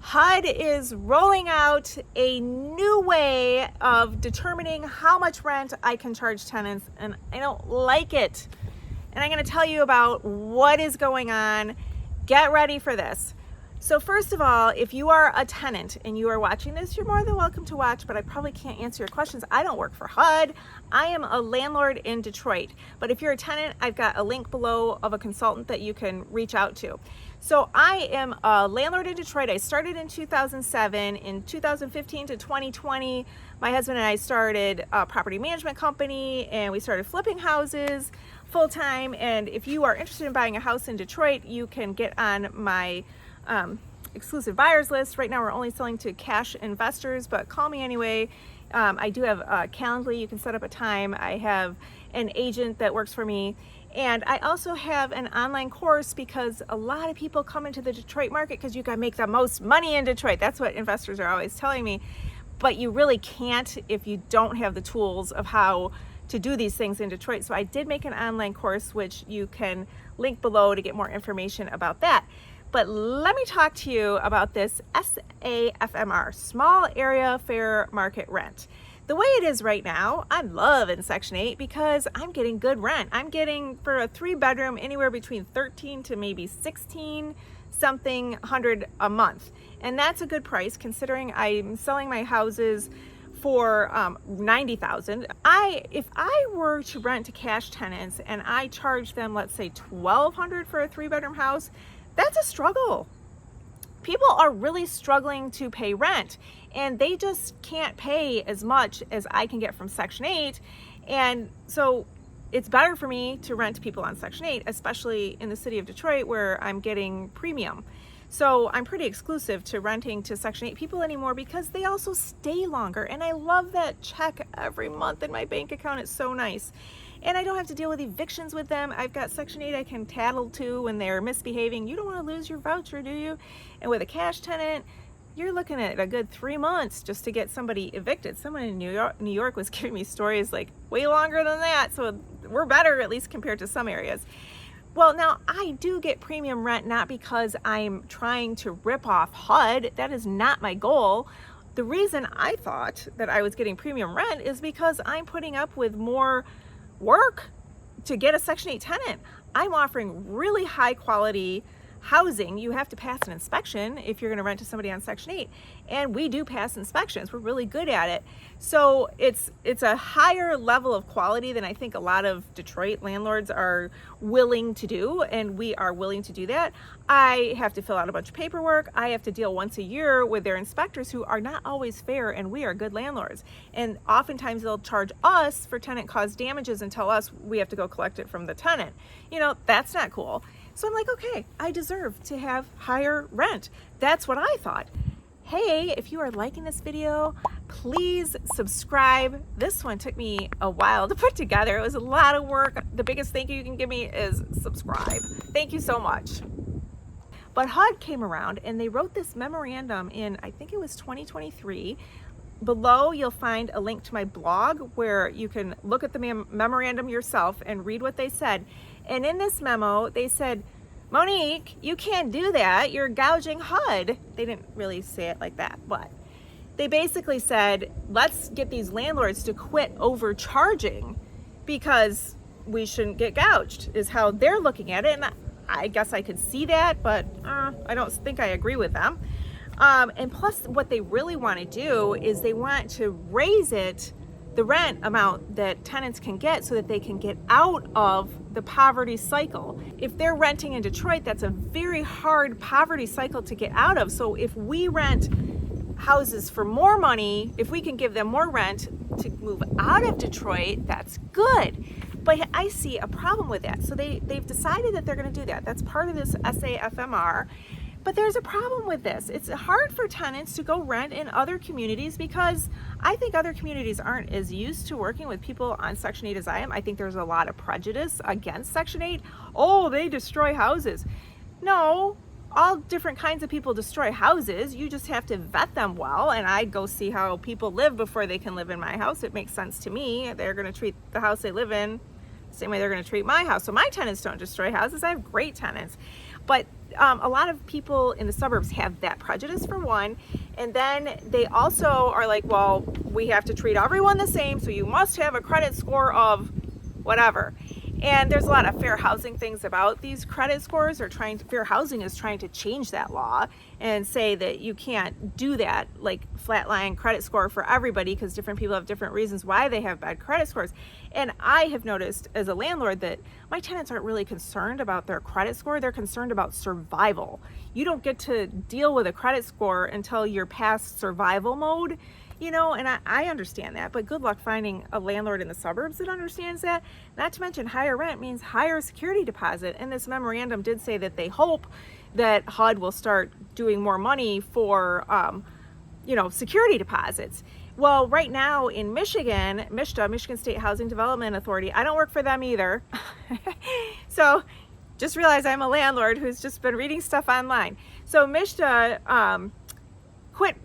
HUD is rolling out a new way of determining how much rent I can charge tenants, and I don't like it. And I'm going to tell you about what is going on. Get ready for this. So first of all, if you are a tenant and you are watching this, you're more than welcome to watch, but I probably can't answer your questions. I don't work for HUD. I am a landlord in Detroit. But if you're a tenant, I've got a link below of a consultant that you can reach out to. So I am a landlord in Detroit. I started in 2007. In 2015 to 2020, my husband and I started a property management company, and we started flipping houses full-time. And if you are interested in buying a house in Detroit, you can get on my exclusive buyers list. Right now we're only selling to cash investors, but call me anyway. I do have Calendly. You can set up a time. I have an agent that works for me. And I also have an online course because a lot of people come into the Detroit market because you can make the most money in Detroit. That's what investors are always telling me. But you really can't if you don't have the tools of how to do these things in Detroit. So I did make an online course, which you can link below to get more information about that. But let me talk to you about this SAFMR, Small Area Fair Market Rent. The way it is right now, I'm loving Section 8 because I'm getting good rent. I'm getting, for a 3-bedroom, anywhere between 13 to maybe 16 something hundred a month. And that's a good price considering I'm selling my houses for $90,000. If I were to rent to cash tenants and I charge them, let's say $1,200 for a 3-bedroom house, that's a struggle. People are really struggling to pay rent, and they just can't pay as much as I can get from Section 8. And so it's better for me to rent to people on Section 8, especially in the city of Detroit where I'm getting premium. So I'm pretty exclusive to renting to Section 8 people anymore because they also stay longer. And I love that check every month in my bank account. It's so nice. And I don't have to deal with evictions with them. I've got Section 8 I can tattle to when they're misbehaving. You don't want to lose your voucher, do you? And with a cash tenant, you're looking at a good 3 months just to get somebody evicted. Someone in New York was giving me stories like way longer than that. So we're better, at least compared to some areas. Well, now I do get premium rent, not because I'm trying to rip off HUD. That is not my goal. The reason I thought that I was getting premium rent is because I'm putting up with more work to get a Section 8 tenant. I'm offering really high quality housing. You have to pass an inspection if you're going to rent to somebody on Section 8, and we do pass inspections. We're really good at it. So it's a higher level of quality than I think a lot of Detroit landlords are willing to do, and we are willing to do that. I have to fill out a bunch of paperwork. I have to deal once a year with their inspectors who are not always fair, and we are good landlords. And oftentimes they'll charge us for tenant caused damages and tell us we have to go collect it from the tenant. You know, that's not cool. So I'm like, okay, I deserve to have higher rent. That's what I thought. Hey, if you are liking this video, please subscribe. This one took me a while to put together. It was a lot of work. The biggest thank you can give me is subscribe. Thank you so much. But HUD came around and they wrote this memorandum in, I think it was 2023. Below, you'll find a link to my blog where you can look at the memorandum yourself and read what they said. And in this memo, they said, Monique, you can't do that. You're gouging HUD. They didn't really say it like that, but they basically said, let's get these landlords to quit overcharging because we shouldn't get gouged, is how they're looking at it. And I guess I could see that, but I don't think I agree with them. And plus, what they really want to do is they want to raise the rent amount that tenants can get so that they can get out of the poverty cycle. If they're renting in Detroit, that's a very hard poverty cycle to get out of. So if we rent houses for more money, if we can give them more rent to move out of Detroit, that's good. But I see a problem with that. So they've decided that they're going to do that. That's part of this SAFMR. But there's a problem with this. It's hard for tenants to go rent in other communities because I think other communities aren't as used to working with people on Section 8 as I am. I think there's a lot of prejudice against Section 8. Oh, they destroy houses. No, all different kinds of people destroy houses. You just have to vet them well. And I go see how people live before they can live in my house. It makes sense to me. They're going to treat the house they live in the same way they're going to treat my house. So my tenants don't destroy houses. I have great tenants. But a lot of people in the suburbs have that prejudice, for one, and then they also are like, well, we have to treat everyone the same, so you must have a credit score of whatever. And there's a lot of fair housing things about these credit scores. Fair housing is trying to change that law and say that you can't do that, like flatline credit score for everybody, because different people have different reasons why they have bad credit scores. And I have noticed as a landlord that my tenants aren't really concerned about their credit score. They're concerned about survival. You don't get to deal with a credit score until you're past survival mode. You know, and I understand that, but good luck finding a landlord in the suburbs that understands that. Not to mention, higher rent means higher security deposit. And this memorandum did say that they hope that HUD will start doing more money for, security deposits. Well, right now in Michigan, MSHDA, Michigan State Housing Development Authority, I don't work for them either. So just realize I'm a landlord who's just been reading stuff online. So MSHDA quit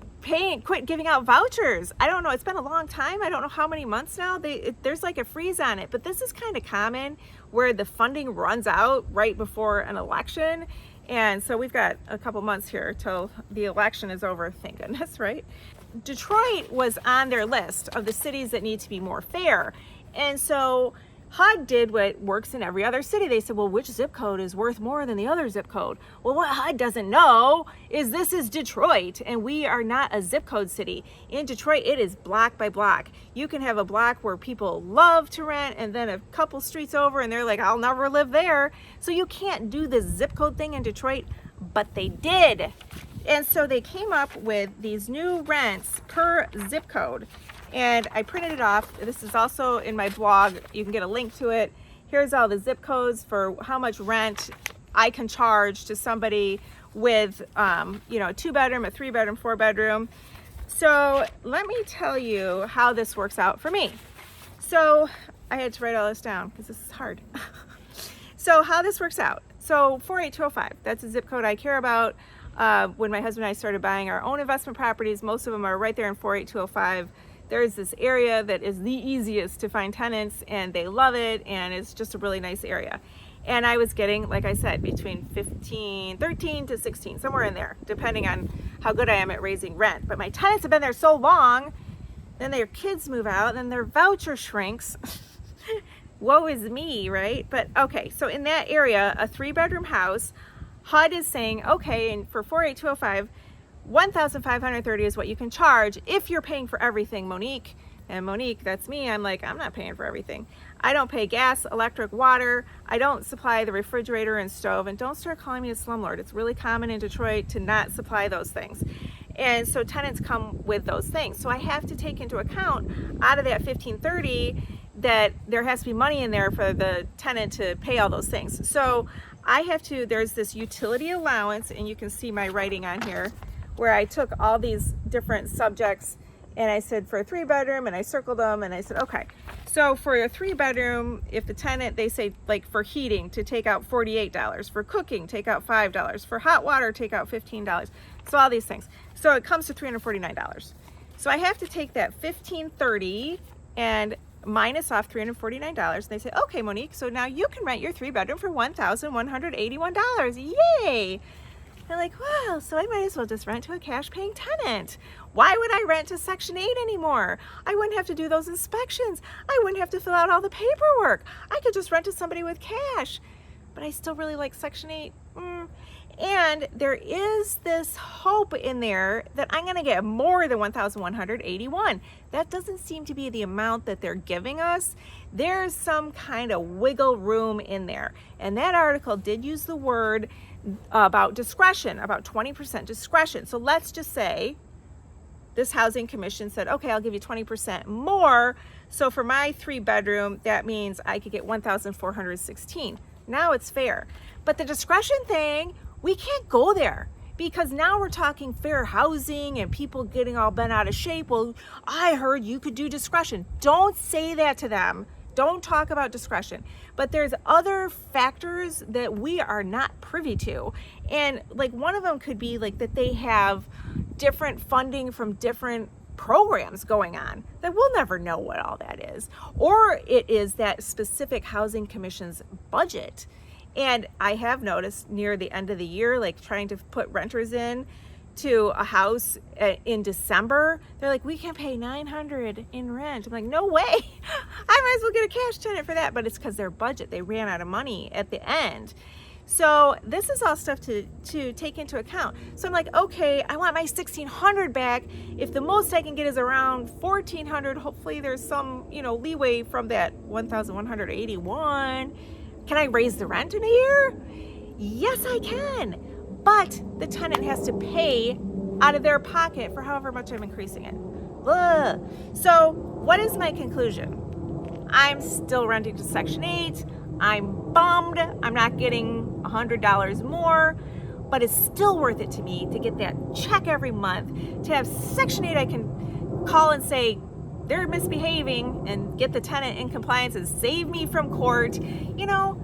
giving out vouchers. I don't know, it's been a long time. I don't know how many months now. There's like a freeze on it, but this is kind of common where the funding runs out right before an election. And so we've got a couple months here till the election is over, thank goodness, right? Detroit was on their list of the cities that need to be more fair. And so HUD did what works in every other city. They said, well, which zip code is worth more than the other zip code? Well, what HUD doesn't know is this is Detroit, and we are not a zip code city. In Detroit, it is block by block. You can have a block where people love to rent, and then a couple streets over, and they're like, I'll never live there. So you can't do the zip code thing in Detroit, but they did. And so they came up with these new rents per zip code. And I printed it off. This is also in my blog. You can get a link to it. Here's all the zip codes for how much rent I can charge to somebody with, a 2-bedroom, a 3-bedroom, 4-bedroom. So let me tell you how this works out for me. So I had to write all this down because this is hard. So how this works out. So 48205, that's a zip code I care about. When my husband and I started buying our own investment properties, most of them are right there in 48205. There's this area that is the easiest to find tenants, and they love it, and it's just a really nice area. And I was getting, like I said, between 13 to 16, somewhere in there, depending on how good I am at raising rent. But my tenants have been there so long, then their kids move out, then their voucher shrinks. Woe is me, right? But okay, so in that area, a 3-bedroom house, HUD is saying, okay, and for 48205, $1,530 is what you can charge if you're paying for everything, Monique. And Monique, that's me. I'm like, I'm not paying for everything. I don't pay gas, electric, water. I don't supply the refrigerator and stove. And don't start calling me a slumlord. It's really common in Detroit to not supply those things. And so tenants come with those things. So I have to take into account out of that $1,530 that there has to be money in there for the tenant to pay all those things. So there's this utility allowance, and you can see my writing on here, where I took all these different subjects and I said for a 3-bedroom, and I circled them, and I said, okay, so for a 3-bedroom, if the tenant, they say like for heating to take out $48, for cooking, take out $5, for hot water, take out $15. So all these things. So it comes to $349. So I have to take that $1,530 and minus off $349. And they say, okay, Monique, so now you can rent your 3-bedroom for $1,181. Yay! They're like, well, so I might as well just rent to a cash paying tenant. Why would I rent to Section 8 anymore? I wouldn't have to do those inspections. I wouldn't have to fill out all the paperwork. I could just rent to somebody with cash. But I still really like Section 8. And there is this hope in there that I'm going to get more than $1,181. That doesn't seem to be the amount that they're giving us. There's some kind of wiggle room in there. And that article did use the word about discretion, about 20% discretion. So let's just say this housing commission said, okay, I'll give you 20% more. So for my 3-bedroom, that means I could get $1,416. Now it's fair. But the discretion thing, we can't go there, because now we're talking fair housing and people getting all bent out of shape. Well, I heard you could do discretion. Don't say that to them. Don't talk about discretion. But there's other factors that we are not privy to. And like one of them could be like that they have different funding from different programs going on that we'll never know what all that is. Or it is that specific housing commission's budget. And I have noticed near the end of the year, like trying to put renters in to a house in December, they're like, we can pay $900 in rent. I'm like, no way. I might as well get a cash tenant for that. But it's because their budget, they ran out of money at the end. So this is all stuff to take into account. So I'm like, okay, I want my $1,600 back. If the most I can get is around $1,400, hopefully there's some, leeway from that $1,181. Can I raise the rent in a year? Yes, I can. But the tenant has to pay out of their pocket for however much I'm increasing it. Ugh. So what is my conclusion? I'm still renting to Section 8. I'm bummed. I'm not getting $100 more, but it's still worth it to me to get that check every month, to have Section 8 I can call and say they're misbehaving and get the tenant in compliance and save me from court.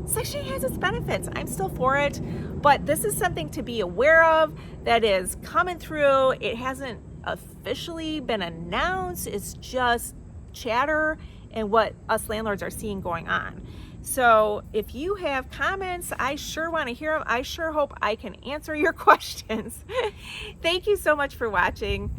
Section 8 has its benefits. I'm still for it, but this is something to be aware of that is coming through. It hasn't officially been announced. It's just chatter and what us landlords are seeing going on. So if you have comments, I sure want to hear them. I sure hope I can answer your questions. Thank you so much for watching.